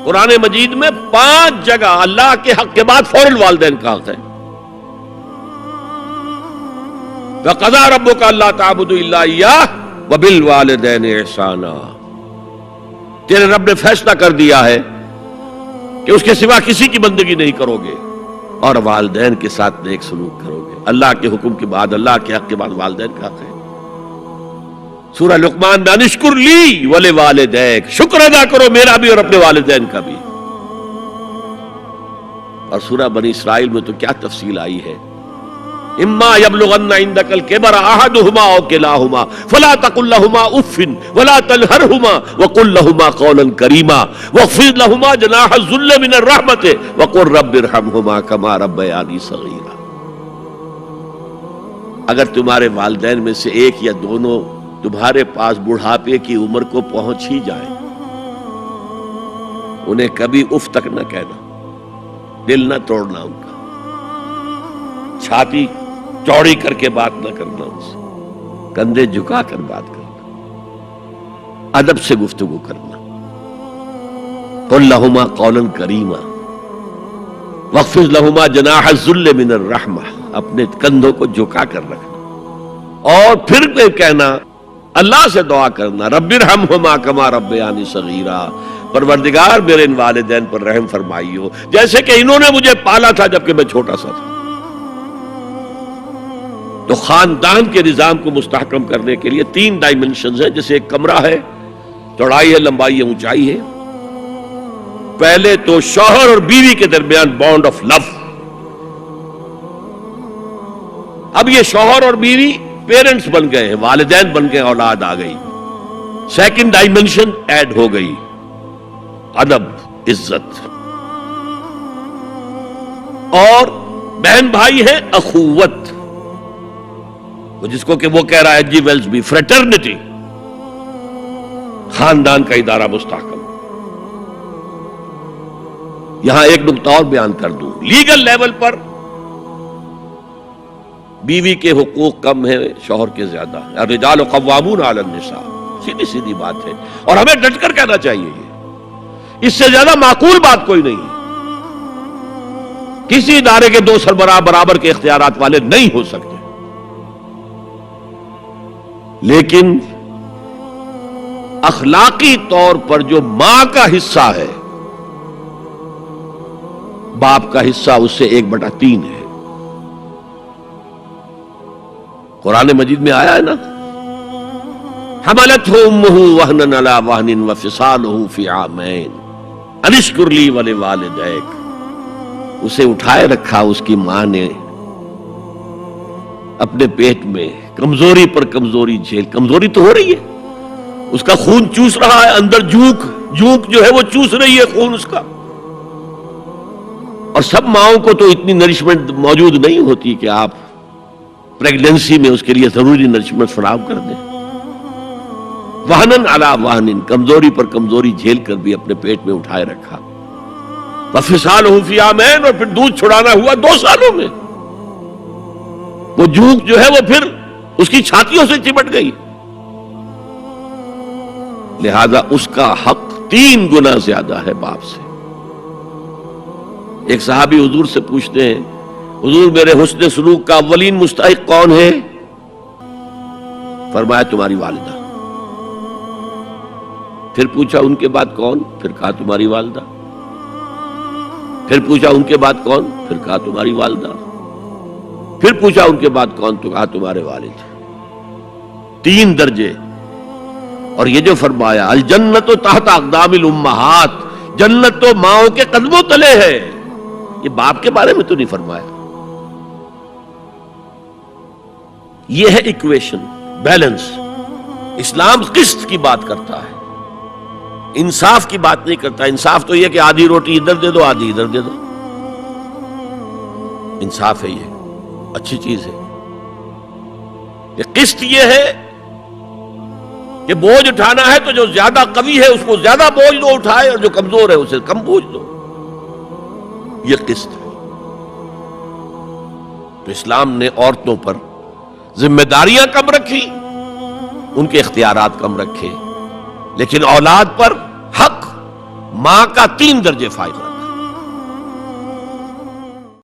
قرآن مجید میں 5 جگہ اللہ کے حق کے بعد فوراً والدین کا حق ہے. وَقَضَىٰ رَبُّكَ أَلَّا تَعْبُدُوا إِلَّا إِيَّاهُ وَبِالْوَالِدَيْنِ إِحْسَانًا. تیرے رب نے فیصلہ کر دیا ہے کہ اس کے سوا کسی کی بندگی نہیں کرو گے اور والدین کے ساتھ نیک سلوک کرو گے. اللہ کے حکم کے بعد، اللہ کے حق کے بعد والدین کا حق ہے. سورہ لقمان میں انشکر لی ولوالدیک، شکر ادا کرو میرا بھی اور اپنے والدین کا بھی. اور سورہ بنی اسرائیل میں تو کیا تفصیل آئی ہے. اما یبلغن عندک الکبر احدہما او کلاہما فلا تقل لہما اف ولا تنہرہما وقل لہما قولا کریما واخفض لہما جناح الذل من الرحمۃ وقل رب ارحمہما کما ربیانی صغیرا. اگر تمہارے والدین میں سے ایک یا دونوں تمہارے پاس بڑھاپے کی عمر کو پہنچ ہی جائے، انہیں کبھی اف تک نہ کہنا، دل نہ توڑنا ان کا، چھاتی چوڑی کر کے بات نہ کرنا، ان سے کندھے جھکا کر بات کرنا، ادب سے گفتگو کرنا. قل لہما قولا کریما واخفض لہما جناح الذل من الرحمہ، اپنے کندھوں کو جھکا کر رکھنا. اور پھر کہنا، اللہ سے دعا کرنا، رب ارحمہما کما ربیانی صغیرا، پروردگار میرے ان والدین پر رحم فرمائیو جیسے کہ انہوں نے مجھے پالا تھا جبکہ میں چھوٹا سا تھا. تو خاندان کے نظام کو مستحکم کرنے کے لیے 3 ڈائمنشنز ہیں. جیسے ایک کمرہ ہے، چوڑائی ہے، لمبائی ہے، اونچائی ہے. پہلے تو شوہر اور بیوی کے درمیان بانڈ آف لو. اب یہ شوہر اور بیوی پیرنٹس بن گئے ہیں، والدین بن گئے، اولاد آ گئی. سیکنڈ ڈائمنشن ایڈ ہو گئی، ادب، عزت. اور بہن بھائی ہیں، اخوت، جس کو کہ وہ کہہ رہا ہے جی ویلز بھی، فریٹرنٹی. خاندان کا ادارہ مستحکم. یہاں ایک نقطہ اور بیان کر دوں. لیگل لیول پر بیوی کے حقوق کم ہیں، شوہر کے زیادہ ہیں. الرجال قوامون علی النساء، سیدھی سیدھی بات ہے اور ہمیں ڈٹ کر کہنا چاہیے. یہ اس سے زیادہ معقول بات کوئی نہیں ہے. کسی ادارے کے 2 سربراہ برابر کے اختیارات والے نہیں ہو سکتے. لیکن اخلاقی طور پر جو ماں کا حصہ ہے، باپ کا حصہ اس سے 1/3 ہے. قرآن مجید میں آیا ہے نا، حملتہ امہ وہنا علی وہن وفصالہ فی عامین ان اشکر لی ولوالدیک. اسے اٹھائے رکھا اس کی ماں نے اپنے پیٹ میں، کمزوری پر کمزوری جھیل. کمزوری تو ہو رہی ہے، اس کا خون چوس رہا ہے اندر، جھونک جو ہے وہ چوس رہی ہے خون اس کا. اور سب ماؤں کو تو اتنی نرشمنٹ موجود نہیں ہوتی کہ آپ پریگننسی میں اس کے لیے ضروری نرشمنٹ فراہم کر دیں. وہنن علی وہن، کمزوری پر کمزوری جھیل کر بھی اپنے پیٹ میں اٹھائے رکھا. وفصالہ فی عامین، اور پھر دودھ چھڑانا ہوا 2 سالوں میں. وہ جھونک جو ہے وہ پھر اس کی چھاتیوں سے چمٹ گئی. لہذا اس کا حق 3 گنا زیادہ ہے باپ سے. ایک صحابی حضور سے پوچھتے ہیں، حضور میرے حسن سلوک کا اولین مستحق کون ہے؟ فرمایا تمہاری والدہ. پھر پوچھا ان کے بعد کون؟ پھر کہا تمہاری والدہ. پھر پوچھا ان کے بعد کون؟ پھر کہا تمہاری والدہ. پھر پوچھا ان کے بعد کون؟ تو کہا تمہارے والد. 3 درجے. اور یہ جو فرمایا الجنت تحت اقدام الامہات، جنت تو ماؤں کے قدموں تلے ہے، یہ باپ کے بارے میں تو نہیں فرمایا. یہ ہے ایکویشن، بیلنس. اسلام قسط کی بات کرتا ہے، انصاف کی بات نہیں کرتا. انصاف تو یہ کہ آدھی روٹی ادھر دے دو، آدھی ادھر دے دو. انصاف ہے، یہ اچھی چیز ہے. قسط یہ ہے کہ بوجھ اٹھانا ہے تو جو زیادہ قوی ہے اس کو زیادہ بوجھ دو اٹھائے، اور جو کمزور ہے اسے کم بوجھ دو. یہ قسط ہے. تو اسلام نے عورتوں پر ذمہ داریاں کم رکھی، ان کے اختیارات کم رکھے، لیکن اولاد پر حق ماں کا 3 درجے فائدہ.